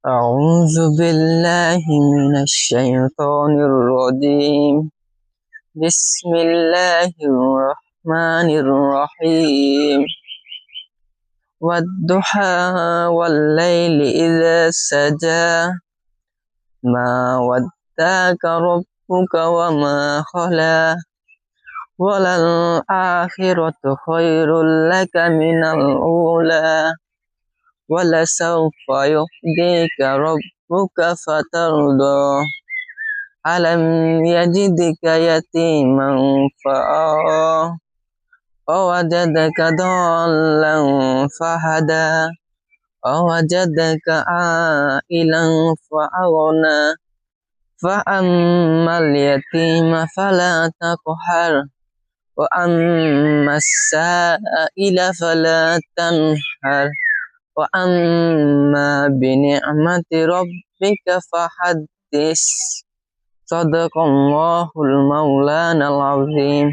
أعوذ بالله من الشيطان الرجيم. بسم الله الرحمن الرحيم. والضحى والليل إذا سجى ما وداك ربك وما خلا وللآخرة خير لك من الأولى ولسوف يحييك ربك فترضى ألم يجدك يتيما فآوى ووجدك ضالا فهدى ووجدك عائلا فأغنى فأما اليتيم فلا تقهر وأما السائل فلا تنهر وأما بنعمة ربك فحدث. صدق الله المولانا العظيم.